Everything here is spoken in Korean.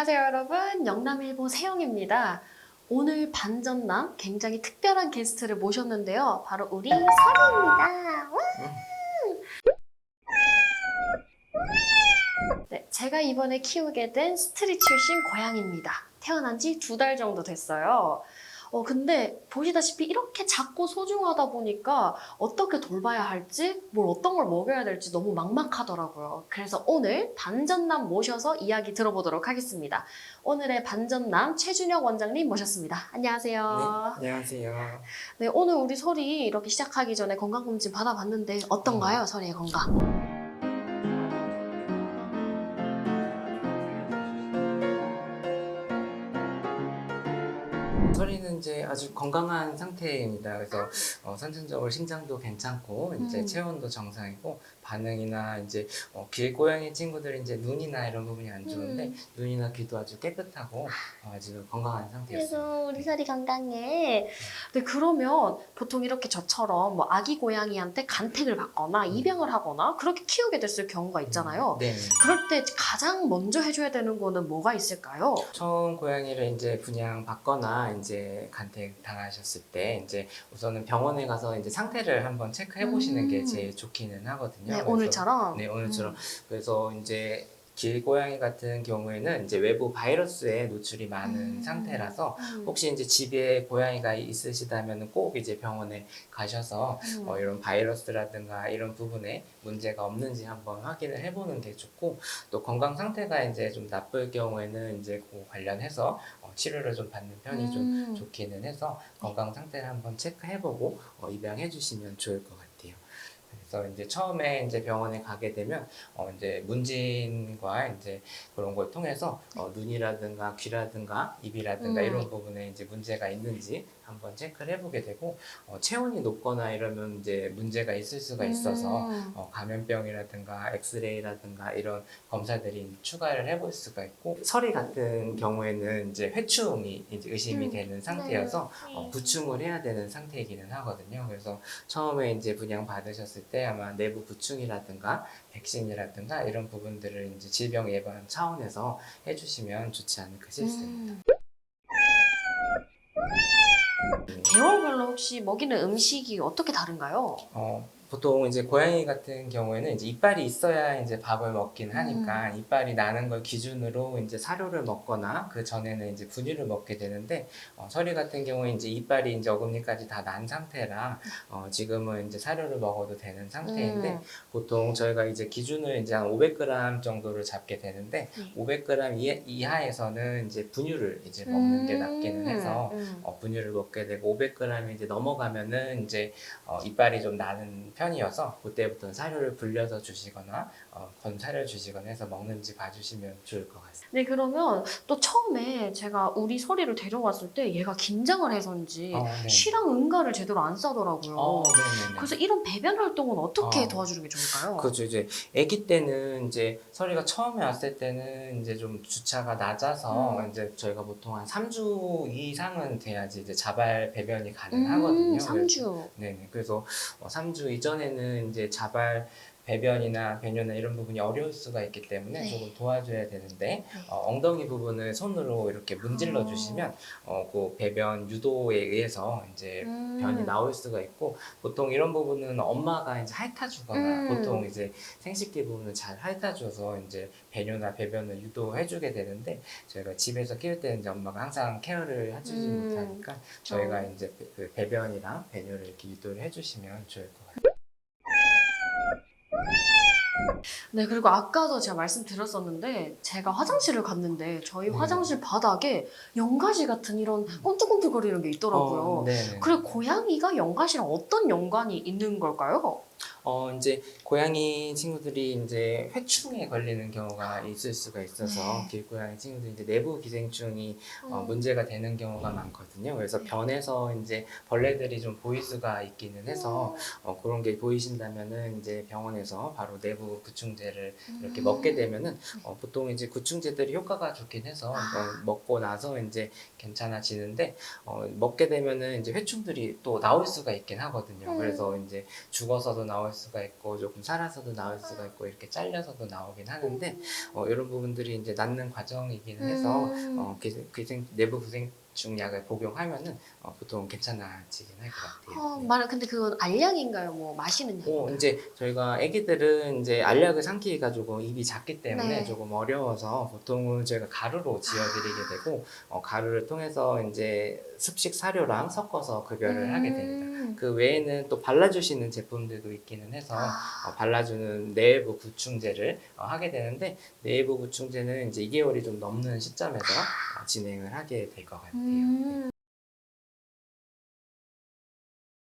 안녕하세요 여러분, 영남일보 세영입니다. 오늘 반전남 굉장히 특별한 게스트를 모셨는데요. 바로 우리 설이입니다. 와! 네, 제가 이번에 키우게 된 스트릿 출신 고양이입니다. 태어난 지 2달 정도 됐어요. 근데 보시다시피 이렇게 작고 소중하다 보니까 어떻게 돌봐야 할지, 어떤 걸 먹여야 될지 너무 막막하더라고요. 그래서 오늘 반전남 모셔서 이야기 들어보도록 하겠습니다. 오늘의 반전남 최준혁 원장님 모셨습니다. 네, 안녕하세요. 안녕하세요. 네, 오늘 우리 설이 이렇게 시작하기 전에 건강검진 받아봤는데 어떤가요, 설이의 건강? 서리는 이제 아주 건강한 상태입니다. 그래서 선천적으로 심장도 괜찮고 이제 체온도 정상이고 반응이나 이제 길고양이 친구들이 이제 눈이나 이런 부분이 안 좋은데 눈이나 귀도 아주 깨끗하고 아주 건강한 상태였습니다. 그래서 우리 설이 건강해. 네, 그러면 보통 이렇게 저처럼 아기 고양이한테 간택을 받거나 입양을 하거나 그렇게 키우게 됐을 경우가 있잖아요. 네. 그럴 때 가장 먼저 해줘야 되는 거는 뭐가 있을까요? 처음 고양이를 이제 분양받거나 이제 간택 당하셨을 때 이제 우선은 병원에 가서 이제 상태를 한번 체크해 보시는 게 제일 좋기는 하거든요. 네, 그래서 오늘처럼. 네, 오늘처럼. 그래서 이제 길고양이 같은 경우에는 이제 외부 바이러스에 노출이 많은 상태라서 혹시 이제 집에 고양이가 있으시다면 꼭 이제 병원에 가셔서 이런 바이러스라든가 이런 부분에 문제가 없는지 한번 확인을 해보는 게 좋고, 또 건강 상태가 이제 좀 나쁠 경우에는 이제 그 관련해서 치료를 좀 받는 편이 좀 좋기는 해서 건강 상태를 한번 체크해보고 입양해 주시면 좋을 것 같아요. 그래서 이제 처음에 이제 병원에 가게 되면 이제 문진과 이제 그런 걸 통해서 눈이라든가 귀라든가 입이라든가 이런 부분에 이제 문제가 있는지 한번 체크를 해보게 되고, 체온이 높거나 이러면 이제 문제가 있을 수가 있어서 감염병이라든가 엑스레이라든가 이런 검사들이 추가를 해볼 수가 있고, 서리 같은 경우에는 이제 회충이 이제 의심이 되는 상태여서 부충을 해야 되는 상태이기는 하거든요. 그래서 처음에 이제 분양 받으셨을 때 아마 내부 부충이라든가 백신이라든가 이런 부분들을 이제 질병 예방 차원에서 해주시면 좋지 않을까 싶습니다. 개월별로 혹시 먹이는 음식이 어떻게 다른가요? 보통 이제 고양이 같은 경우에는 이제 이빨이 있어야 이제 밥을 먹긴 하니까 이빨이 나는 걸 기준으로 이제 사료를 먹거나 그 전에는 이제 분유를 먹게 되는데, 서리 같은 경우에 이제 이빨이 이제 어금니까지 다 난 상태라 지금은 이제 사료를 먹어도 되는 상태인데, 보통 저희가 이제 기준을 이제 한 500g 정도를 잡게 되는데 500g 이하에서는 이제 분유를 이제 먹는 게 낫기는 해서 분유를 먹게 되고, 500g이 이제 넘어가면은 이제 이빨이 좀 나는 편이어서 그때부터는 사료를 불려서 주시거나 건사료를 주시거나 해서 먹는지 봐주시면 좋을 것 같습니다. 네, 그러면 또 처음에 제가 우리 설이를 데려왔을 때 얘가 긴장을 해서인지 네. 쉬랑 응가를 제대로 안 싸더라고요. 네네네. 그래서 이런 배변 활동은 어떻게 어. 도와주는 게 좋을까요? 그렇죠. 이제 아기 때는 이제 서리가 처음에 왔을 때는 이제 좀 주차가 낮아서 이제 저희가 보통 한 3주 이상은 돼야지 이제 자발 배변이 가능하거든요. 3주. 네네. 그래서 3주 이전에는 이제 자발 배변이나 배뇨나 이런 부분이 어려울 수가 있기 때문에 조금 도와줘야 되는데, 엉덩이 부분을 손으로 이렇게 문질러 주시면 그 배변 유도에 의해서 이제 변이 나올 수가 있고, 보통 이런 부분은 엄마가 이제 핥아주거나 보통 이제 생식기 부분을 잘 핥아줘서 이제 배뇨나 배변을 유도해주게 되는데, 저희가 집에서 키울 때는 이제 엄마가 항상 케어를 해주지 못하니까 저희가 이제 그 배변이랑 배뇨를 이렇게 유도를 해주시면 좋을 것 같아요. 네, 그리고 아까도 제가 말씀드렸었는데 제가 화장실을 갔는데 저희 화장실 바닥에 연가시 같은 이런 꿈틀꿈틀거리는 게 있더라고요. 네네. 그리고 고양이가 연가시랑 어떤 연관이 있는 걸까요? 이제 고양이 친구들이 이제 회충에 걸리는 경우가 있을 수가 있어서 길고양이 친구들이 이제 내부 기생충이 문제가 되는 경우가 많거든요. 그래서 변에서 이제 벌레들이 좀 보일 수가 있기는 해서 그런 게 보이신다면은 이제 병원에서 바로 내부 구충제를 이렇게 먹게 되면은 보통 이제 구충제들이 효과가 좋긴 해서 먹고 나서 이제 괜찮아지는데, 먹게 되면은 이제 회충들이 또 나올 수가 있긴 하거든요. 그래서 이제 죽어서도 나올 나올 수가 있고 조금 살아서도 나올 수가 있고 이렇게 잘려서도 나오긴 하는데 이런 부분들이 이제 낫는 과정이기는 해서 내부 기생충 약을 복용하면은 보통 괜찮아지긴 할 것 같아요. 근데 그건 알약인가요? 뭐 마시는 약인가요? 이제 저희가 아기들은 이제 알약을 삼키기가 조금 입이 작기 때문에 네. 조금 어려워서 보통은 저희가 가루로 지어드리게 되고 가루를 통해서 이제 습식 사료랑 섞어서 급여를 하게 됩니다. 그 외에는 또 발라주시는 제품들도 있기는 해서 발라주는 내부 구충제를 하게 되는데 내부 구충제는 이제 2개월이 좀 넘는 시점에서 진행을 하게 될 것 같아요.